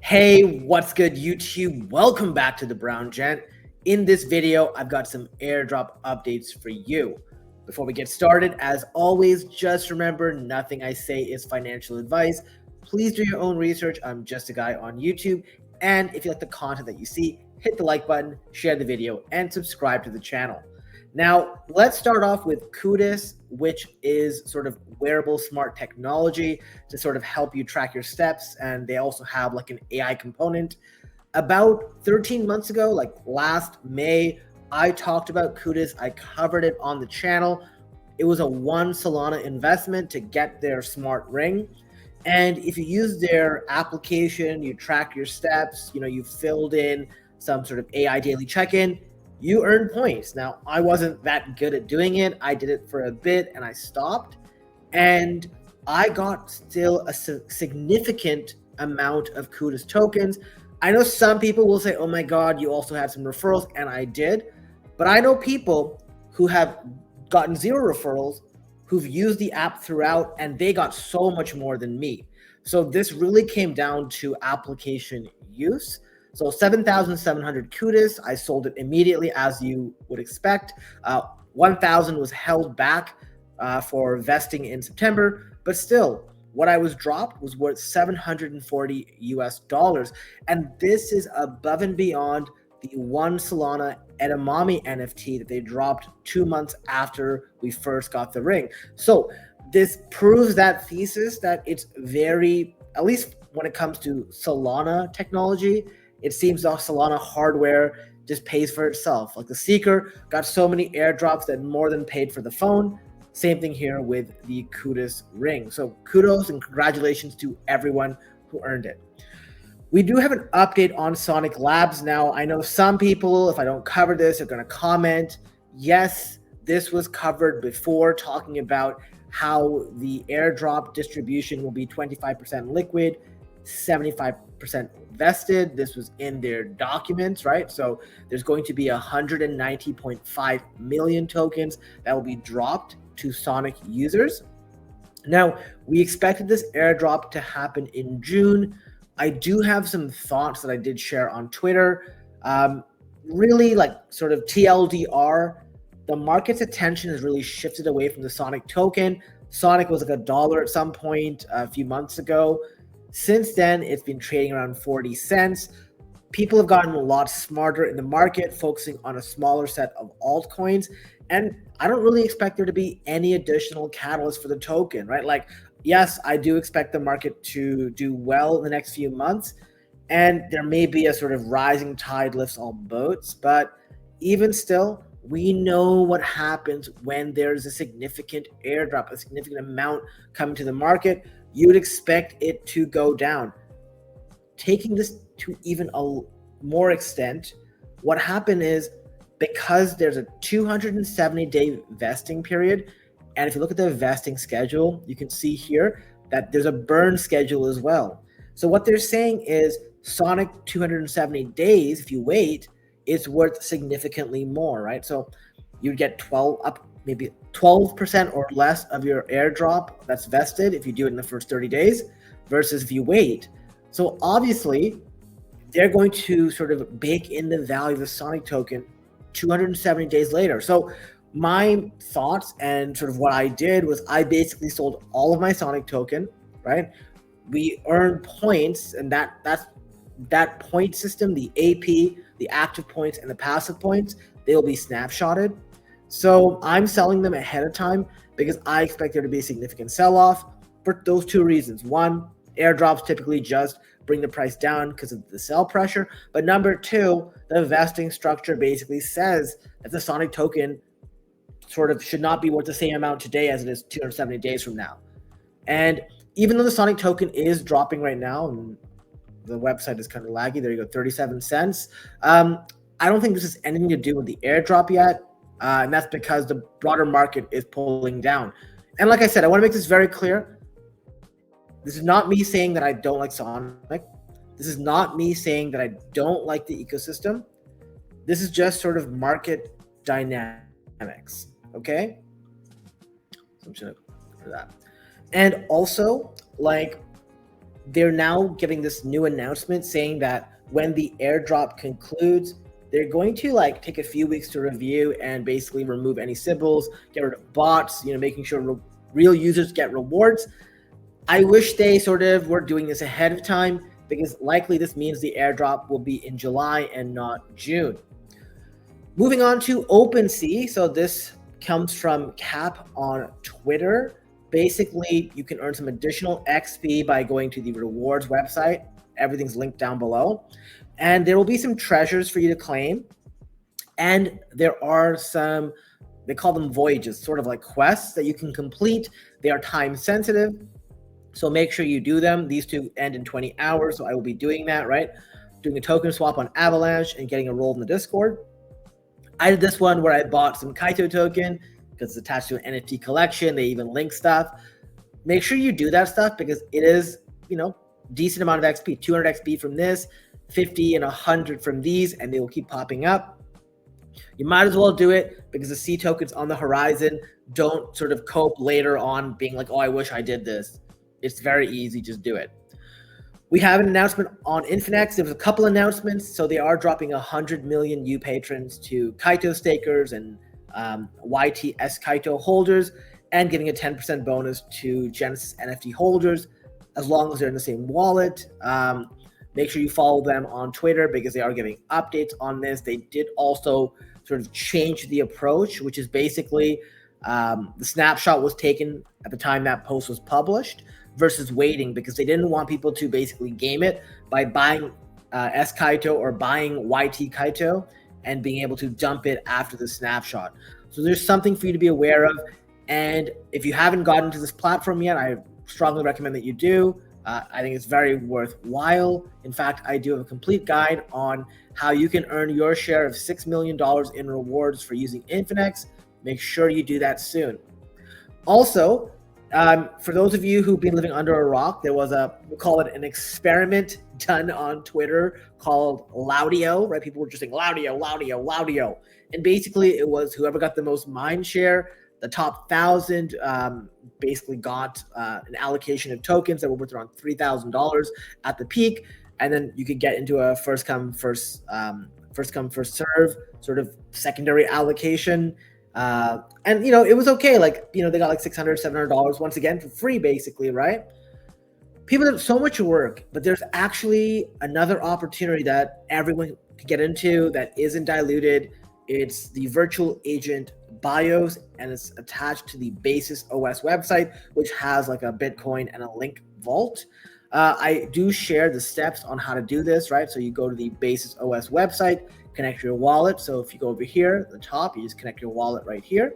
Hey, what's good, YouTube? Welcome back to the Brown Gent. In this video, I've got some airdrop updates for you. Before we get started, as always, just remember nothing I say is financial advice. Please do your own research. I'm just a guy on YouTube. And if you like the content that you see, hit the like button, share the video, and subscribe to the channel. Now, let's start off with Cudis, which is sort of wearable smart technology to sort of help you track your steps. And they also have like an AI component. About 13 months ago, like last May, I talked about Cudis. I covered it on the channel. It was a 1 Solana investment to get their smart ring. And if you use their application, you track your steps, you filled in some sort of AI daily check-in, you earn points. Now, I wasn't that good at doing it. I did it for a bit and I stopped. And I got still a significant amount of Cudis tokens. I know some people will say, oh my God, you also had some referrals, and I did. But I know people who have gotten 0 referrals, who've used the app throughout, and they got so much more than me. So this really came down to application use. So 7,700 Cudis, I sold it immediately, as you would expect. 1,000 was held back for vesting in September, but still, what I was dropped was worth $740 US. And this is above and beyond the 1 Solana edamame NFT that they dropped 2 months after we first got the ring. So this proves that thesis that it's very, at least when it comes to Solana technology, it seems the Solana hardware just pays for itself. Like the Seeker got so many airdrops that more than paid for the phone. Same thing here with the Cudis ring. So kudos and congratulations to everyone who earned it. We do have an update on Sonic Labs. Now, I know some people, if I don't cover this, are going to comment. Yes, this was covered before, talking about how the airdrop distribution will be 25% liquid, 75% vested. This was in their documents, right? So there's going to be 190.5 million tokens that will be dropped to Sonic users. Now, we expected this airdrop to happen in June. I do have some thoughts that I did share on Twitter. Really, like sort of TLDR, the market's attention has really shifted away from the Sonic token. Sonic was like $1 at some point a few months ago. Since then, it's been trading around 40 cents. People have gotten a lot smarter in the market, focusing on a smaller set of altcoins. And I don't really expect there to be any additional catalyst for the token, right? Like, yes, I do expect the market to do well in the next few months. And there may be a sort of rising tide lifts all boats. But even still, we know what happens when there's a significant airdrop, a significant amount coming to the market. You would expect it to go down. Taking this to even a more extent, what happened is, because there's a 270-day vesting period, and if you look at the vesting schedule, you can see here that there's a burn schedule as well. So what they're saying is Sonic 270 days, if you wait, it's worth significantly more, right? So you get maybe 12% or less of your airdrop that's vested if you do it in the first 30 days versus if you wait. So obviously, they're going to sort of bake in the value of the Sonic token 270 days later. So my thoughts and sort of what I did was I basically sold all of my Sonic token, right? We earn points, and that point system, the AP, the active points and the passive points, they'll be snapshotted. So I'm selling them ahead of time because I expect there to be a significant sell-off for those 2 reasons. One, airdrops typically just bring the price down because of the sell pressure. But number 2, the vesting structure basically says that the Sonic token sort of should not be worth the same amount today as it is 270 days from now. And even though the Sonic token is dropping right now, and the website is kind of laggy, there you go, 37 cents. I don't think this has anything to do with the airdrop yet. And that's because the broader market is pulling down. And like I said, I want to make this very clear. This is not me saying that I don't like Sonic. This is not me saying that I don't like the ecosystem. This is just sort of market dynamics, okay? So I'm just gonna go for that. And also, like, they're now giving this new announcement saying that when the airdrop concludes, they're going to like take a few weeks to review and basically remove any symbols, get rid of bots, making sure real users get rewards. I wish they sort of were doing this ahead of time, because likely this means the airdrop will be in July and not June. Moving on to OpenC. So this comes from Cap on Twitter. Basically, you can earn some additional XP by going to the rewards website. Everything's linked down below. And there will be some treasures for you to claim. And there are some, they call them voyages, sort of like quests that you can complete. They are time sensitive, so make sure you do them. These two end in 20 hours, so I will be doing that, right? Doing a token swap on Avalanche and getting a role in the Discord. I did this one where I bought some Kaito token because it's attached to an NFT collection. They even link stuff. Make sure you do that stuff because it is, decent amount of XP. 200 XP from this, 50 and 100 from these, and they will keep popping up. You might as well do it because the C token's on the horizon. Don't sort of cope later on being like, oh, I wish I did this. It's very easy, just do it. We have an announcement on Infinex. There was a couple announcements. So they are dropping 100 million U patrons to Kaito stakers and YTS Kaito holders, and giving a 10% bonus to Genesis NFT holders as long as they're in the same wallet. Make sure you follow them on Twitter because they are giving updates on this. They did also sort of change the approach, which is basically the snapshot was taken at the time that post was published versus waiting, because they didn't want people to basically game it by buying S Kaito or buying YT Kaito and being able to dump it after the snapshot. So there's something for you to be aware of. And if you haven't gotten to this platform yet, I strongly recommend that you do. I think it's very worthwhile. In fact, I do have a complete guide on how you can earn your share of $6 million in rewards for using Infinex. Make sure you do that soon. Also, for those of you who've been living under a rock, there was we'll call it an experiment done on Twitter called Laudio, right? People were just saying Laudio, Laudio, Laudio. And basically it was whoever got the most mind share, the top 1,000 basically got an allocation of tokens that were worth around $3,000 at the peak. And then you could get into a first come, first serve sort of secondary allocation. And it was okay. Like, they got like $600, $700 once again for free, basically, right? People have so much work, but there's actually another opportunity that everyone could get into that isn't diluted. It's the virtual agent BIOS, and it's attached to the Basis OS website, which has like a Bitcoin and a link vault. I do share the steps on how to do this, right? So you go to the Basis OS website, connect your wallet. So if you go over here at the top, you just connect your wallet right here.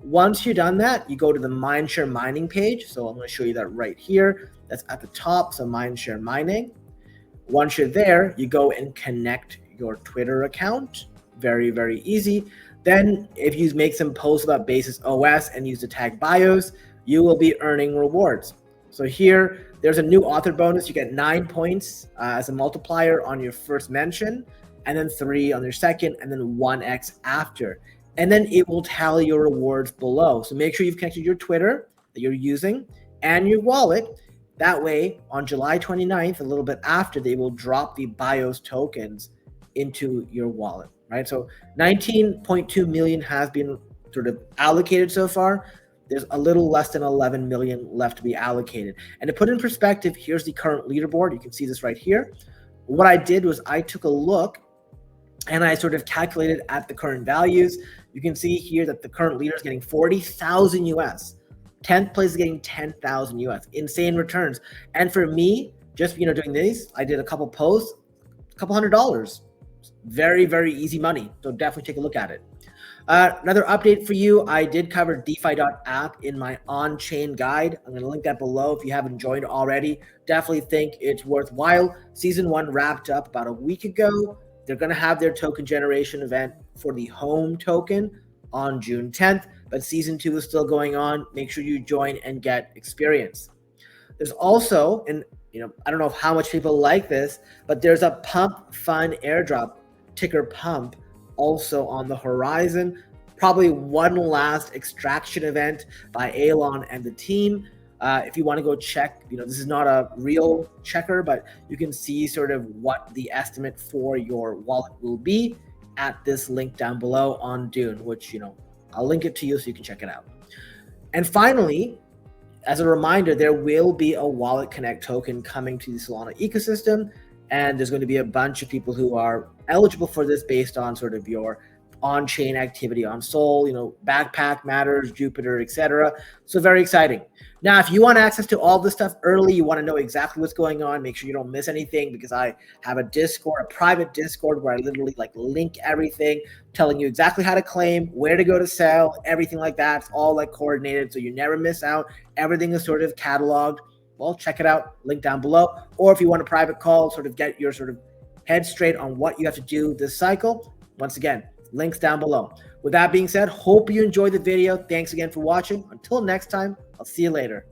Once you've done that, you go to the Mindshare mining page. So I'm going to show you that right here. That's at the top. So Mindshare mining. Once you're there, you go and connect your Twitter account. Very, very easy. Then if you make some posts about Basis OS and use the tag BIOS, you will be earning rewards. So here, there's a new author bonus. You get 9 points as a multiplier on your first mention, and then 3 on your second, and then 1x after. And then it will tally your rewards below. So make sure you've connected your Twitter that you're using and your wallet. That way, on July 29th, a little bit after, they will drop the BIOS tokens into your wallet, right? So 19.2 million has been sort of allocated so far. There's a little less than 11 million left to be allocated. And to put in perspective, here's the current leaderboard. You can see this right here. What I did was I took a look and I sort of calculated at the current values. You can see here that the current leader is getting 40,000 US. 10th place is getting 10,000 US. Insane returns. And for me, just doing these, I did a couple posts, a couple $100. Very, very easy money. So definitely take a look at it. Another update for you, I did cover DeFi.app in my on-chain guide. I'm going to link that below if you haven't joined already. Definitely think it's worthwhile. Season 1 wrapped up about a week ago. They're going to have their token generation event for the home token on June 10th, but Season 2 is still going on. Make sure you join and get experience. There's also, and I don't know how much people like this, but there's a Pump Fun airdrop, ticker Pump, also on the horizon. Probably one last extraction event by Elon and the team. If you want to go check, this is not a real checker, but you can see sort of what the estimate for your wallet will be at this link down below on Dune, which, I'll link it to you so you can check it out. And finally, as a reminder, there will be a Wallet Connect token coming to the Solana ecosystem, and there's going to be a bunch of people who are eligible for this based on sort of your on-chain activity on Sol, Backpack, Matters, Jupiter, etc. So very exciting. Now, if you want access to all this stuff early, you want to know exactly what's going on, make sure you don't miss anything, because I have a Discord, a private Discord where I literally link everything, telling you exactly how to claim, where to go to sell, everything like that. It's all coordinated, so you never miss out. Everything is sort of cataloged. Well, check it out, link down below. Or if you want a private call, sort of get your sort of head straight on what you have to do this cycle, once again, links down below. With that being said, hope you enjoyed the video. Thanks again for watching. Until next time, I'll see you later.